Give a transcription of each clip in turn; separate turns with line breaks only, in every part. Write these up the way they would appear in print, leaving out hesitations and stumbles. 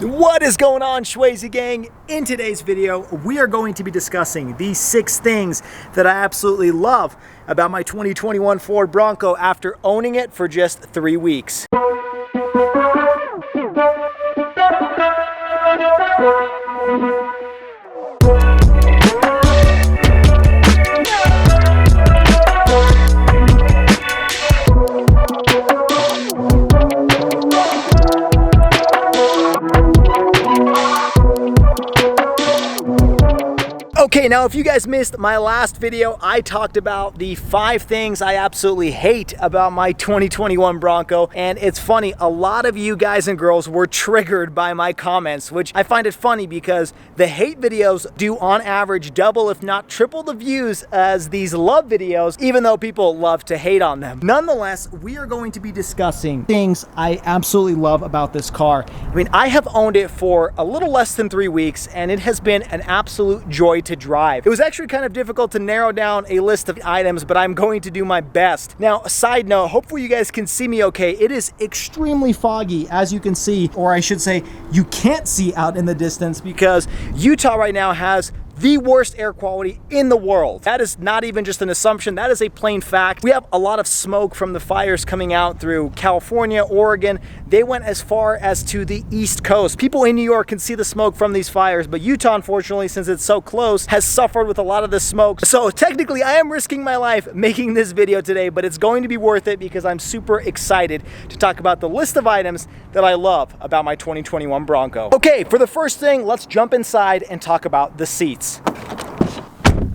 What is going on, Swayze gang? In today's video, we are going to be discussing the 6 things that I absolutely love about my 2021 Ford Bronco after owning it for just 3 weeks. Okay, now if you guys missed my last video, I talked about the 5 things I absolutely hate about my 2021 Bronco, and it's funny, a lot of you guys and girls were triggered by my comments, which I find it funny because the hate videos do on average double if not triple the views as these love videos, even though people love to hate on them. Nonetheless, we are going to be discussing things I absolutely love about this car. I mean, I have owned it for a little less than 3 weeks, and it has been an absolute joy to drive. It was actually kind of difficult to narrow down a list of items, but I'm going to do my best. Now, a side note, hopefully you guys can see me okay. It is extremely foggy, as you can see, or I should say, you can't see out in the distance because Utah right now has the worst air quality in the world. That is not even just an assumption, that is a plain fact. We have a lot of smoke from the fires coming out through California, Oregon. They went as far as to the East Coast. People in New York can see the smoke from these fires, but Utah, unfortunately, since it's so close, has suffered with a lot of the smoke. So technically, I am risking my life making this video today, but it's going to be worth it because I'm super excited to talk about the list of items that I love about my 2021 Bronco. Okay, for the first thing, let's jump inside and talk about the seats.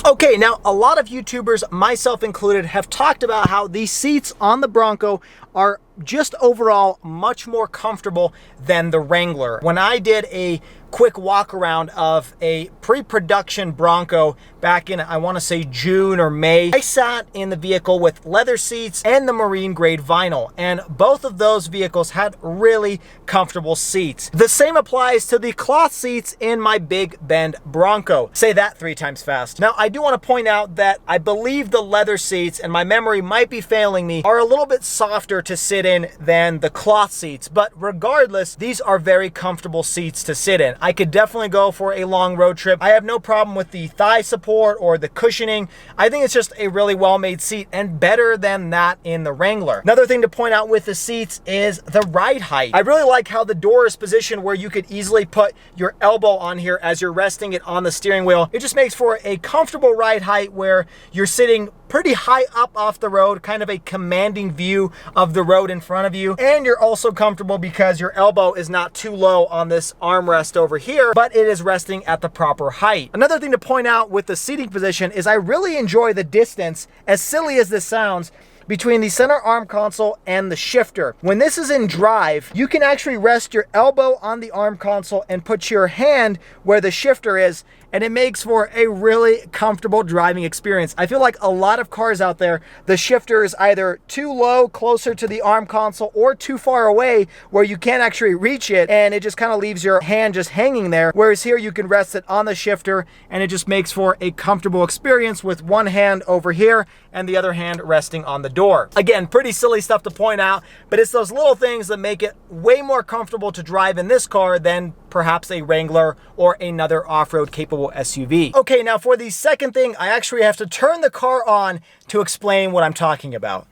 Okay, now a lot of YouTubers, myself included, have talked about how these seats on the Bronco are just overall much more comfortable than the Wrangler. When I did a quick walk around of a pre-production Bronco back in, I want to say June or May, I sat in the vehicle with leather seats and the marine grade vinyl, and both of those vehicles had really comfortable seats. The same applies to the cloth seats in my Big Bend Bronco. Say that 3 times fast. Now, I do want to point out that I believe the leather seats, and my memory might be failing me, are a little bit softer to sit in than the cloth seats, but regardless, these are very comfortable seats to sit in. I could definitely go for a long road trip. I have no problem with the thigh support or the cushioning. I think it's just a really well-made seat and better than that in the Wrangler. Another thing to point out with the seats is the ride height. I really like how the door is positioned where you could easily put your elbow on here as you're resting it on the steering wheel. It just makes for a comfortable ride height where you're sitting pretty high up off the road, kind of a commanding view of the road in front of you. And you're also comfortable because your elbow is not too low on this armrest over here, but it is resting at the proper height. Another thing to point out with the seating position is I really enjoy the distance, as silly as this sounds, between the center arm console and the shifter. When this is in drive, you can actually rest your elbow on the arm console and put your hand where the shifter is, and it makes for a really comfortable driving experience. I feel like a lot of cars out there, the shifter is either too low, closer to the arm console, or too far away where you can't actually reach it, and it just kind of leaves your hand just hanging there. Whereas here you can rest it on the shifter, and it just makes for a comfortable experience with one hand over here and the other hand resting on the door. Again, pretty silly stuff to point out, but it's those little things that make it way more comfortable to drive in this car than perhaps a Wrangler or another off-road capable SUV. Okay, now for the second thing, I actually have to turn the car on to explain what I'm talking about.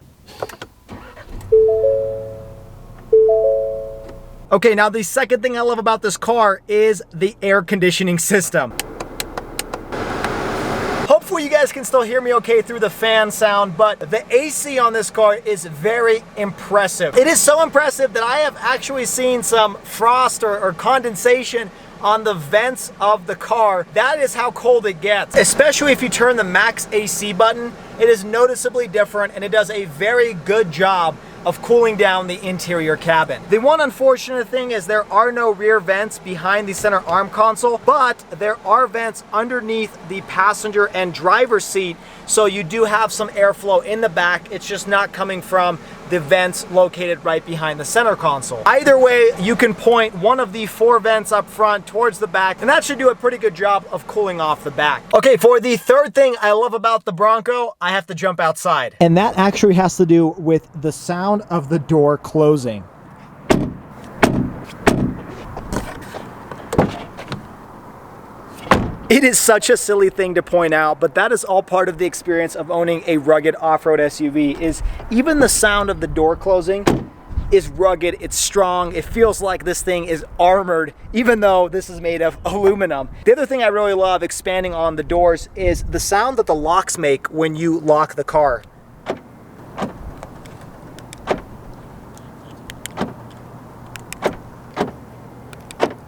Okay, now the second thing I love about this car is the air conditioning system. Hopefully you guys can still hear me okay through the fan sound, but the AC on this car is very impressive. It is so impressive that I have actually seen some frost or condensation on the vents of the car. That is how cold it gets. Especially if you turn the max AC button, it is noticeably different and it does a very good job of cooling down the interior cabin. The one unfortunate thing is there are no rear vents behind the center arm console, but there are vents underneath the passenger and driver's seat, so you do have some airflow in the back. It's just not coming from the vents located right behind the center console. Either way, you can point one of the 4 vents up front towards the back, and that should do a pretty good job of cooling off the back. Okay, for the third thing I love about the Bronco, I have to jump outside. And that actually has to do with the sound of the door closing. It is such a silly thing to point out, but that is all part of the experience of owning a rugged off-road SUV. Is even the sound of the door closing is rugged, it's strong, it feels like this thing is armored, even though this is made of aluminum. The other thing I really love, expanding on the doors, is the sound that the locks make when you lock the car.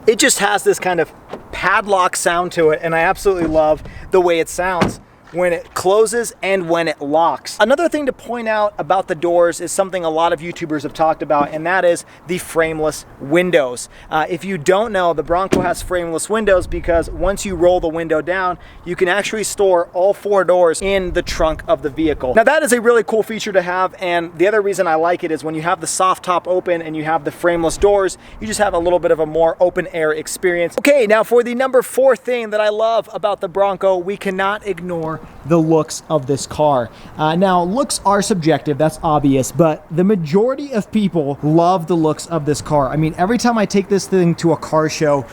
It just has this kind of padlock sound to it, and I absolutely love the way it sounds when it closes and when it locks. Another thing to point out about the doors is something a lot of YouTubers have talked about, and that is the frameless windows. If you don't know, the Bronco has frameless windows because once you roll the window down, you can actually store all 4 doors in the trunk of the vehicle. Now that is a really cool feature to have, and the other reason I like it is when you have the soft top open and you have the frameless doors, you just have a little bit of a more open air experience. Okay, now for the number 4 thing that I love about the Bronco, we cannot ignore the looks of this car. Now, looks are subjective, that's obvious, but the majority of people love the looks of this car. I mean, every time I take this thing to a car show,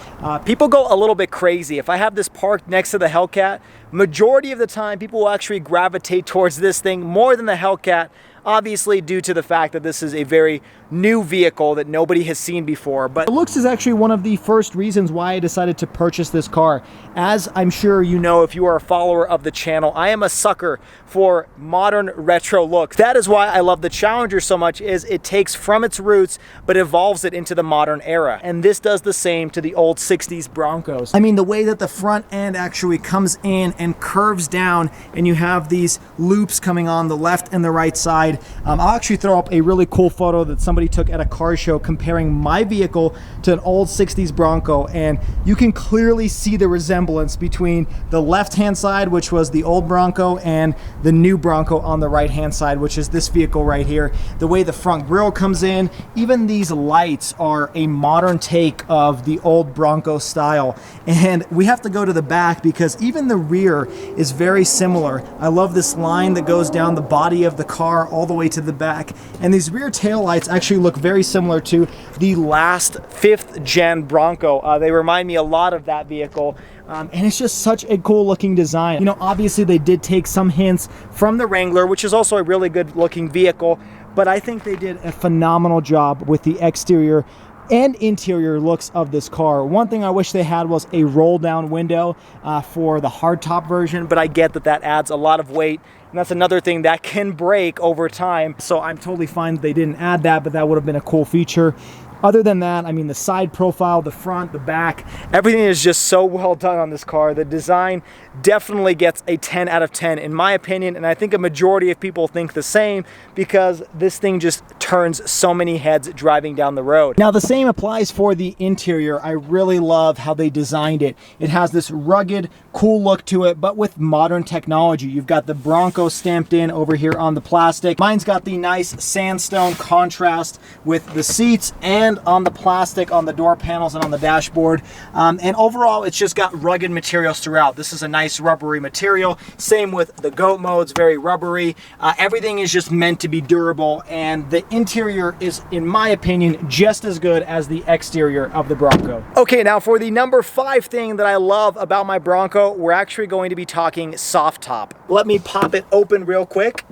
people go a little bit crazy. If I have this parked next to the Hellcat, majority of the time people will actually gravitate towards this thing more than the Hellcat, obviously due to the fact that this is a very new vehicle that nobody has seen before. But the looks is actually one of the first reasons why I decided to purchase this car. As I'm sure you know, if you are a follower of the channel, I am a sucker for modern retro looks. That is why I love the Challenger so much, is it takes from its roots but evolves it into the modern era. And this does the same to the old 60s Broncos. I mean, the way that the front end actually comes in and curves down, and you have these loops coming on the left and the right side. I'll actually throw up a really cool photo that somebody took at a car show comparing my vehicle to an old 60s Bronco, and you can clearly see the resemblance between the left-hand side, which was the old Bronco, and the new Bronco on the right-hand side, which is this vehicle right here. The way the front grille comes in, even these lights are a modern take of the old Bronco style. And we have to go to the back because even the rear is very similar. I love this line that goes down the body of the car all the way to the back, and these rear taillights actually look very similar to the last 5th gen Bronco. They remind me a lot of that vehicle. And it's just such a cool looking design. You know, obviously they did take some hints from the Wrangler, which is also a really good looking vehicle, but I think they did a phenomenal job with the exterior and interior looks of this car. One thing I wish they had was a roll down window for the hardtop version, but I get that that adds a lot of weight, and that's another thing that can break over time. So I'm totally fine that they didn't add that, but that would have been a cool feature. Other than that, I mean, the side profile, the front, the back, everything is just so well done on this car. The design definitely gets a 10 out of 10 in my opinion, and I think a majority of people think the same because this thing just turns so many heads driving down the road. Now, the same applies for the interior. I really love how they designed it. It has this rugged, cool look to it, but with modern technology. You've got the Bronco stamped in over here on the plastic. Mine's got the nice sandstone contrast with the seats and on the plastic on the door panels and on the dashboard. And overall, it's just got rugged materials throughout. This is a nice rubbery material. Same with the goat modes, very rubbery. Everything is just meant to be durable, and the interior is, in my opinion, just as good as the exterior of the Bronco. Okay, now for the number 5 thing that I love about my Bronco, we're actually going to be talking soft top. Let me pop it open real quick.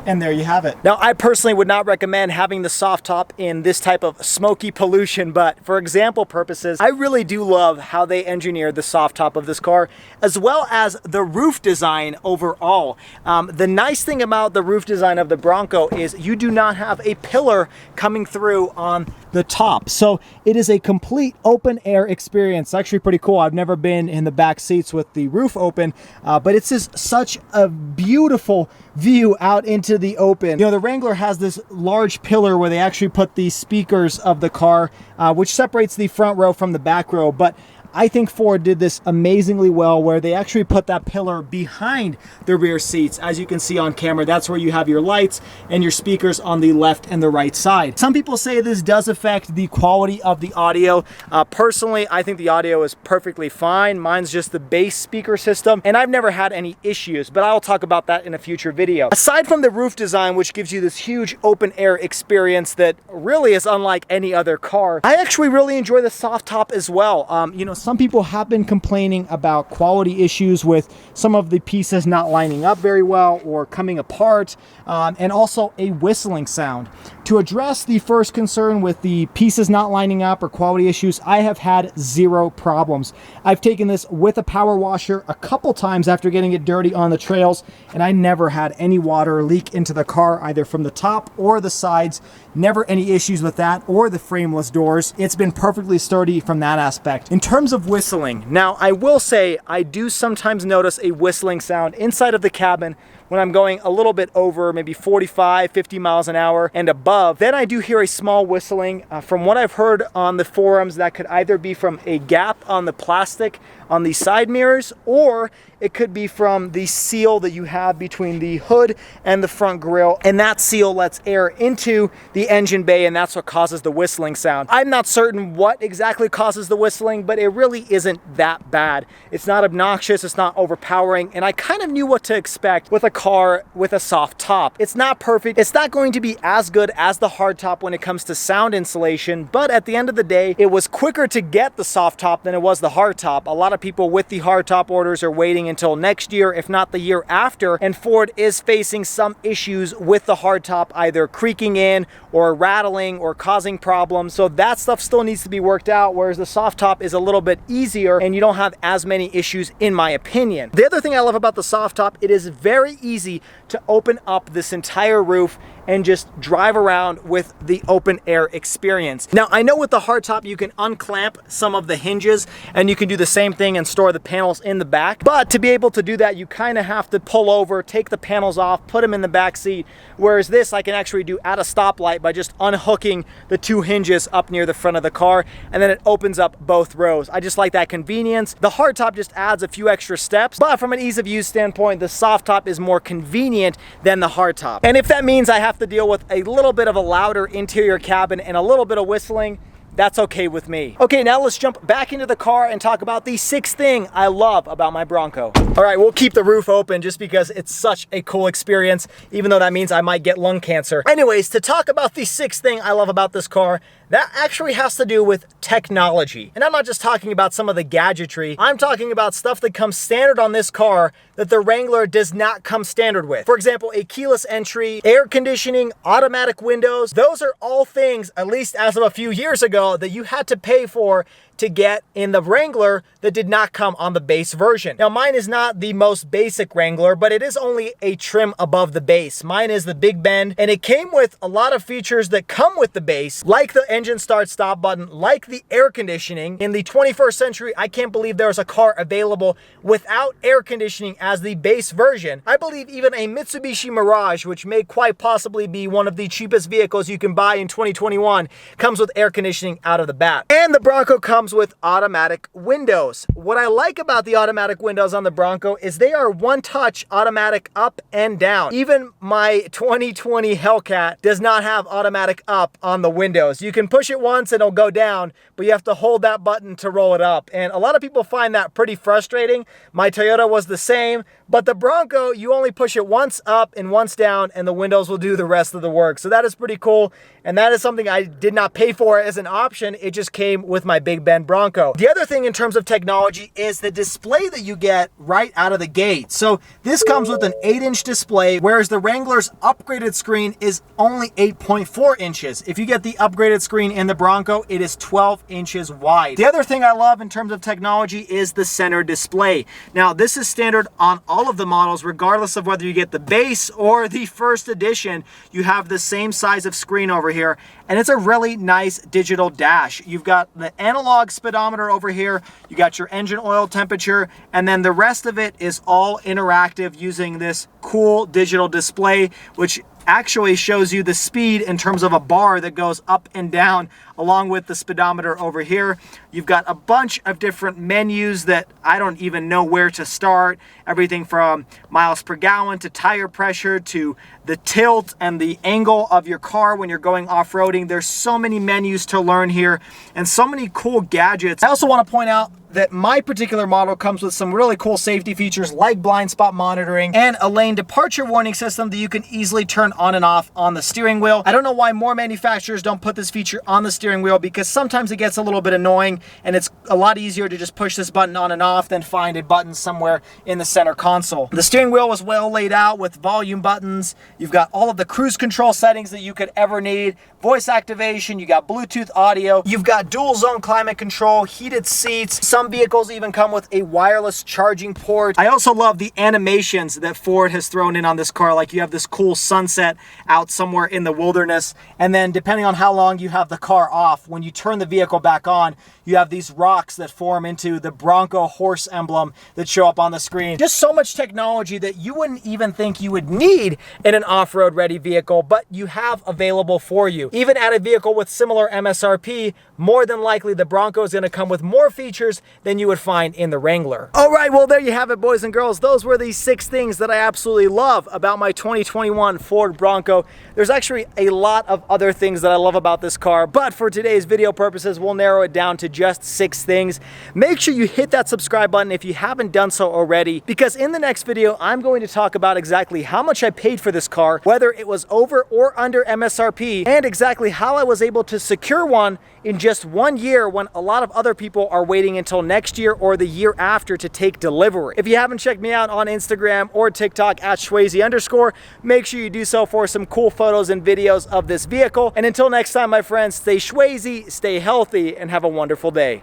And there you have it. Now, I personally would not recommend having the soft top in this type of smoky pollution, but for example purposes, I really do love how they engineered the soft top of this car, as well as the roof design overall. The nice thing about the roof design of the Bronco is you do not have a pillar coming through on the top. So it is a complete open air experience. It's actually pretty cool. I've never been in the back seats with the roof open, but it's just such a beautiful view out into the open. You know, the Wrangler has this large pillar where they actually put the speakers of the car, which separates the front row from the back row, but I think Ford did this amazingly well, where they actually put that pillar behind the rear seats. As you can see on camera, that's where you have your lights and your speakers on the left and the right side. Some people say this does affect the quality of the audio. Personally, I think the audio is perfectly fine. Mine's just the bass speaker system, and I've never had any issues, but I'll talk about that in a future video. Aside from the roof design, which gives you this huge open air experience that really is unlike any other car, I actually really enjoy the soft top as well. You know, some people have been complaining about quality issues with some of the pieces not lining up very well or coming apart, and also a whistling sound. To address the first concern with the pieces not lining up or quality issues, I have had zero problems. I've taken this with a power washer a couple times after getting it dirty on the trails, and I never had any water leak into the car, either from the top or the sides. Never any issues with that or the frameless doors. It's been perfectly sturdy from that aspect. In terms of whistling, now I will say I do sometimes notice a whistling sound inside of the cabin when I'm going a little bit over maybe 45, 50 miles an hour and above. Then I do hear a small whistling. From what I've heard on the forums, that could either be from a gap on the plastic on the side mirrors, or it could be from the seal that you have between the hood and the front grille, and that seal lets air into the engine bay, and that's what causes the whistling sound. I'm not certain what exactly causes the whistling, but it really isn't that bad. It's not obnoxious, it's not overpowering, and I kind of knew what to expect with a car with a soft top. It's not perfect, it's not going to be as good as the hard top when it comes to sound insulation, but at the end of the day, it was quicker to get the soft top than it was the hard top. A lot of people with the hard top orders are waiting until next year, if not the year after, and Ford is facing some issues with the hard top, either creaking in or rattling or causing problems. So that stuff still needs to be worked out, whereas the soft top is a little bit easier and you don't have as many issues, in my opinion. The other thing I love about the soft top, it is very easy to open up this entire roof and just drive around with the open air experience. Now, I know with the hardtop you can unclamp some of the hinges and you can do the same thing and store the panels in the back, but to be able to do that, you kind of have to pull over, take the panels off, put them in the back seat, whereas this I can actually do at a stoplight by just unhooking the two hinges up near the front of the car, and then it opens up both rows. I just like that convenience. The hardtop just adds a few extra steps, but from an ease of use standpoint, the soft top is more convenient than the hardtop. And if that means I have to deal with a little bit of a louder interior cabin and a little bit of whistling, that's okay with me. Okay, now let's jump back into the car and talk about the sixth thing I love about my Bronco. All right, we'll keep the roof open just because it's such a cool experience, even though that means I might get lung cancer. Anyways, to talk about the sixth thing I love about this car, that actually has to do with technology. And I'm not just talking about some of the gadgetry, I'm talking about stuff that comes standard on this car that the Wrangler does not come standard with. For example, a keyless entry, air conditioning, automatic windows. Those are all things, at least as of a few years ago, that you had to pay for to get in the Wrangler that did not come on the base version. Now, mine is not the most basic Wrangler, but it is only a trim above the base. Mine is the Big Bend, and it came with a lot of features that come with the base, like the engine start stop button, like the air conditioning. In the 21st century, I can't believe there's a car available without air conditioning as the base version. I believe even a Mitsubishi Mirage, which may quite possibly be one of the cheapest vehicles you can buy in 2021, comes with air conditioning out of the bat. And the Bronco comes with automatic windows. What I like about the automatic windows on the Bronco is they are one-touch automatic up and down. Even my 2020 Hellcat does not have automatic up on the windows. You can push it once and it'll go down, but you have to hold that button to roll it up. And a lot of people find that pretty frustrating. My Toyota was the same, but the Bronco, you only push it once up and once down and the windows will do the rest of the work. So that is pretty cool. And that is something I did not pay for as an option. It just came with my Big Bend Bronco. The other thing in terms of technology is the display that you get right out of the gate. So this comes with an 8-inch display, whereas the Wrangler's upgraded screen is only 8.4 inches. If you get the upgraded screen in the Bronco, it is 12 inches wide. The other thing I love in terms of technology is the center display. Now, this is standard on all of the models, regardless of whether you get the base or the first edition. You have the same size of screen over here, and it's a really nice digital dash. You've got the analog speedometer over here, you got your engine oil temperature, and then the rest of it is all interactive using this cool digital display, which actually shows you the speed in terms of a bar that goes up and down along with the speedometer over here. You've got a bunch of different menus that I don't even know where to start. Everything from miles per gallon to tire pressure to the tilt and the angle of your car when you're going off-roading. There's so many menus to learn here and so many cool gadgets. I also want to point out that my particular model comes with some really cool safety features like blind spot monitoring and a lane departure warning system that you can easily turn on and off on the steering wheel. I don't know why more manufacturers don't put this feature on the steering wheel, because sometimes it gets a little bit annoying and it's a lot easier to just push this button on and off than find a button somewhere in the center console. The steering wheel was well laid out with volume buttons. You've got all of the cruise control settings that you could ever need, voice activation, you got Bluetooth audio, you've got dual zone climate control, heated seats. Some vehicles even come with a wireless charging port. I also love the animations that Ford has thrown in on this car. Like you have this cool sunset out somewhere in the wilderness, and then depending on how long you have the car off, when you turn the vehicle back on, you have these rocks that form into the Bronco horse emblem that show up on the screen. Just so much technology that you wouldn't even think you would need in an off-road ready vehicle, but you have available for you. Even at a vehicle with similar MSRP, more than likely the Bronco is going to come with more features than you would find in the Wrangler. All right, well, there you have it, boys and girls. Those were the 6 things that I absolutely love about my 2021 Ford Bronco. There's actually a lot of other things that I love about this car, but for today's video purposes, we'll narrow it down to just 6 things. Make sure you hit that subscribe button if you haven't done so already, because in the next video, I'm going to talk about exactly how much I paid for this car, whether it was over or under MSRP, and exactly how I was able to secure one in just 1 year when a lot of other people are waiting until next year or the year after to take delivery. If you haven't checked me out on Instagram or TikTok at Schwazy_, make sure you do so for some cool photos and videos of this vehicle. And until next time, my friends, stay Schwazy, stay healthy, and have a wonderful day.